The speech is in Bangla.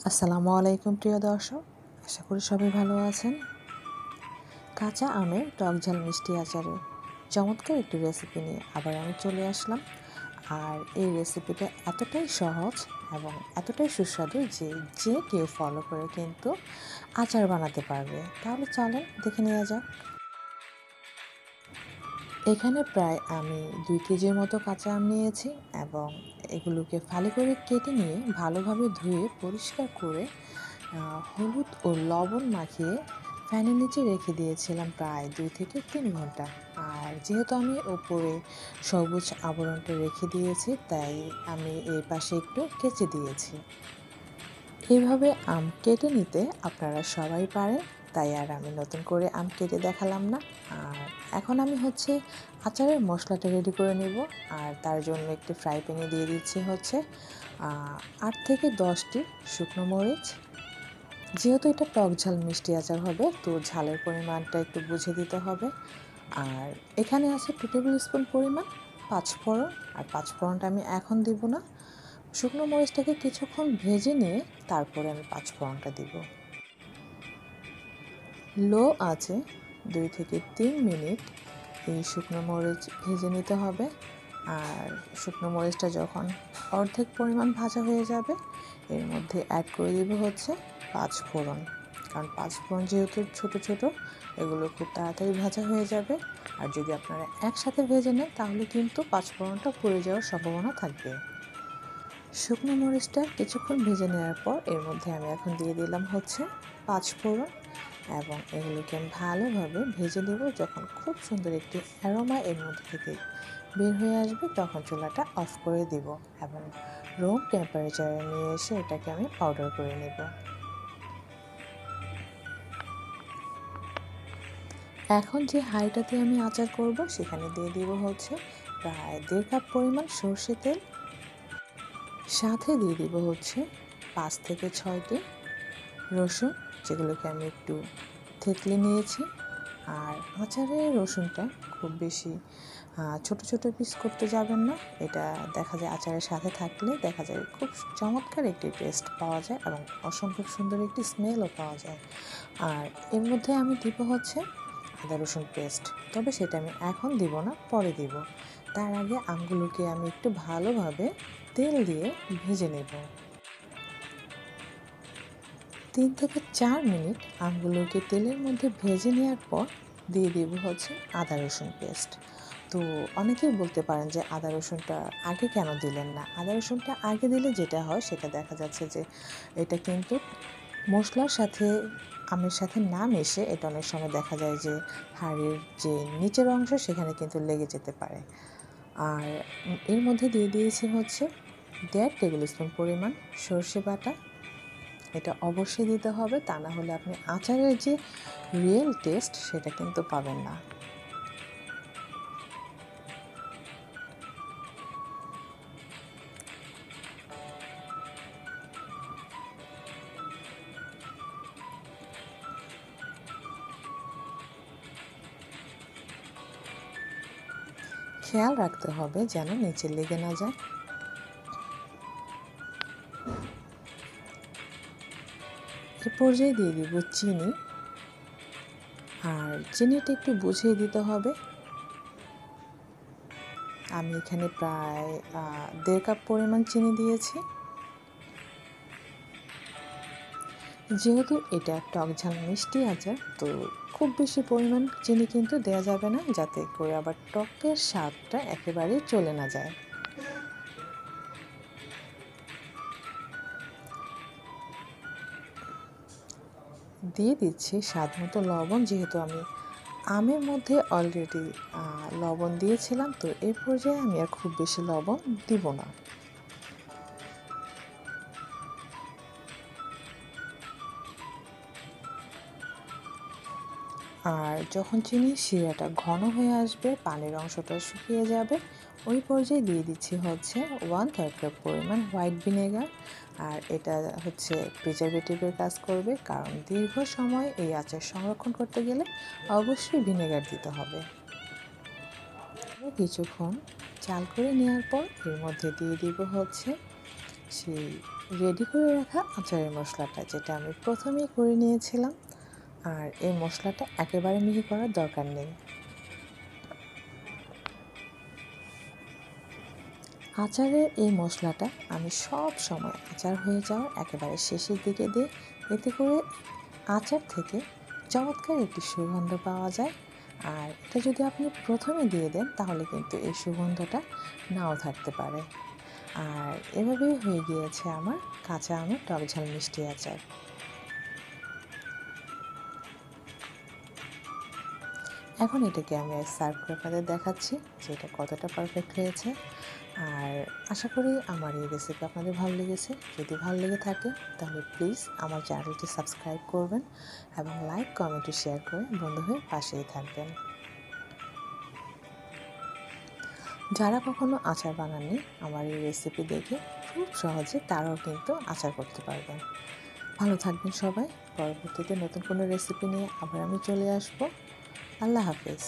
আসসালামু আলাইকুম প্রিয় দর্শক, আশা করি সবাই ভালো আছেন। কাঁচা আমের টক ঝাল মিষ্টি আচারের চমৎকার একটি রেসিপি নিয়ে আবার আমি চলে আসলাম। আর এই রেসিপিটা এতটাই সহজ এবং এতটাই সুস্বাদু যে যে কেউ ফলো করে কিন্তু আচার বানাতে পারবে। তাহলে চলেন দেখে নেওয়া যাক। এখানে প্রায় আমি 2 কেজির মতো কাঁচা আম নিয়েছি এবং এগুলোকে ফালি করে কেটে নিয়ে ভালোভাবে ধুয়ে পরিষ্কার করে হলুদ ও লবণ মাখিয়ে ফ্যানের নিচে রেখে দিয়েছিলাম প্রায় 2 থেকে 3 ঘন্টা। আর যেহেতু আমি ওপরে সবুজ আবরণটা রেখে দিয়েছি, তাই আমি এই পাশে একটু কেচে দিয়েছি। এইভাবে আম কেটে নিতে আপনারা সবাই পারেন, তাই আর আমি নতুন করে আম কেটে দেখালাম না। আর এখন আমি আচারের মশলাটা রেডি করে নেব। আর তার জন্য একটি ফ্রাই প্যানে দিয়ে দিচ্ছি 8 থেকে 10টি শুকনো মরিচ। যেহেতু এটা টক ঝাল মিষ্টি আচার হবে, তো ঝালের পরিমাণটা একটু বুঝে দিতে হবে। আর এখানে আছে 2 টেবিল স্পুন পরিমাণ পাঁচফোড়ন। আর পাঁচফোড়নটা আমি এখন দিব না, শুকনো মরিচটাকে কিছুক্ষণ ভেজে নিয়ে তারপরে আমি পাঁচফোড়নটা দিব। লো আছে 2 থেকে 3 মিনিট এই শুকনো মরিচ ভেজে নিতে হবে। আর শুকনো মরিচটা যখন অর্ধেক পরিমাণ ভাজা হয়ে যাবে, এর মধ্যে অ্যাড করে দিব পাঁচফোড়ন। কারণ পাঁচফোড়ন যেহেতু ছোট ছোট, এগুলো খুব তাড়াতাড়ি ভাজা হয়ে যাবে। আর যদি আপনারা একসাথে ভেজে নেন তাহলে কিন্তু পাঁচফোড়নটা পুড়ে যাওয়ার সম্ভাবনা থাকবে। শুকনো মরিচটা কিছুক্ষণ ভেজে নেওয়ার পর এর মধ্যে আমি এখন দিয়ে দিলাম পাঁচফোড়ন এবং এগুলোকে আমি ভালোভাবে ভেজে নেব। যখন খুব সুন্দর একটি অ্যারোমা এর মধ্যে থেকে বের হয়ে আসবে, তখন চুলাটা অফ করে দিব এবং রুম টেম্পারেচারে নিয়ে এসে এটাকে আমি পাউডার করে নেব। এখন যে হাঁড়িটাতে আমি আচার করব, সেখানে দিয়ে দিব প্রায় 1.5 কাপ পরিমাণ সরষে তেল। সাথে দিয়ে দিব 5 থেকে 6টি রসুন, যেগুলোকে আমি একটু থেতলে নিয়েছি। আর আচারে রসুনটা খুব বেশি ছোট ছোট পিস করতে যাবেন না। এটা দেখা যায় আচারের সাথে থাকলে দেখা যায় খুব চমৎকার একটি টেস্ট পাওয়া যায় এবং অসম্ভব সুন্দর একটি স্মেলও পাওয়া যায়। আর এর মধ্যে আমি দিব আদা রসুন পেস্ট, তবে সেটা আমি এখন দিব না, পরে দিব। তার আগে আমগুলোকে আমি একটু ভালোভাবে তেল দিয়ে ভেজে নেব। 3 থেকে 4 মিনিট আমগুলোকে তেলের মধ্যে ভেজে নেওয়ার পর দিয়ে দেব আদা রসুন পেস্ট। তো অনেকেই বলতে পারেন যে আদা রসুনটা আগে কেন দিলেন না। আদা রসুনটা আগে দিলে যেটা হয়, সেটা দেখা যাচ্ছে যে এটা কিন্তু মশলার সাথে আমের সাথে না মিশে এটা অনেক সময় দেখা যায় যে হাঁড়ির যে নিচের অংশ সেখানে কিন্তু লেগে যেতে পারে। আর এর মধ্যে দিয়ে দিয়েছি 1.5 টেবিল স্পুন পরিমাণ সর্ষে বাটা। এটা অবশ্যই দিতে হবে, তা না হলে আপনি আচারের যে রিয়েল টেস্ট সেটা কিন্তু পাবেন না। খেয়াল রাখতে হবে যেন নিচে লেগে না যায়। এ পর্যায়ে দিয়ে দিব চিনি। আর চিনিটা একটু বুঝিয়ে দিতে হবে। আমি এখানে প্রায় 1.5 কাপ পরিমাণ চিনি দিয়েছি। যেহেতু এটা টক ঝাল মিষ্টি আচার, তো খুব বেশি পরিমাণ চিনি কিন্তু দেওয়া যাবে না, যাতে করে আবার টকের স্বাদটা একেবারেই চলে না যায়। দিয়ে দিচ্ছি স্বাদ মতো লবণ। যেহেতু আমি আমের মধ্যে অলরেডি লবণ দিয়েছিলাম, তো এই পর্যায়ে আমি আর খুব বেশি লবণ দিব না। আর যখন চিনির শিরাটা ঘন হয়ে আসবে, পানির অংশটা শুকিয়ে যাবে, ওই পর্যায়ে দিয়ে দিচ্ছি 1/3 কাপ পরিমাণ হোয়াইট ভিনেগার। আর এটা প্রিজারভেটিভের কাজ করবে, কারণ দীর্ঘ সময় এই আচার সংরক্ষণ করতে গেলে অবশ্যই ভিনেগার দিতে হবে। কিছুক্ষণ চাল করে নেওয়ার পর এর মধ্যে দিয়ে দিব সেই রেডি করে রাখা আচারের মশলাটা, যেটা আমি প্রথমেই করে নিয়েছিলাম। আর এই মশলাটা একেবারে মিহি করার দরকার নেই। আচারের এই মশলাটা আমি সব সময় আচার হয়ে যাওয়ার একেবারে শেষের দিকে দিই। এতে করে আচার থেকে চমৎকার একটি সুগন্ধ পাওয়া যায়। আর এটা যদি আপনি প্রথমে দিয়ে দেন তাহলে কিন্তু এই সুগন্ধটা নাও থাকতে পারে। আর এভাবেই হয়ে গিয়েছে আমার কাঁচা আমের টকঝাল মিষ্টি আচার। এখন এটাকে আমি সার্ভ করে আপনাদের দেখাচ্ছি যে এটা কতটা পারফেক্ট হয়েছে। আর আশা করি আমার এই রেসিপি আপনাদের ভালো লেগেছে। যদি ভালো লেগে থাকে তাহলে প্লিজ আমার চ্যানেলটি সাবস্ক্রাইব করবেন এবং লাইক, কমেন্ট ও শেয়ার করে বন্ধু হয়ে পাশেই থাকবেন। যারা কখনো আচার বানাননি, আমার এই রেসিপি দেখে খুব সহজে তারাও কিন্তু আচার করতে পারবেন। ভালো থাকবেন সবাই। পরবর্তীতে নতুন কোনো রেসিপি নিয়ে আবার আমি চলে আসব। আল্লাহ হাফেজ।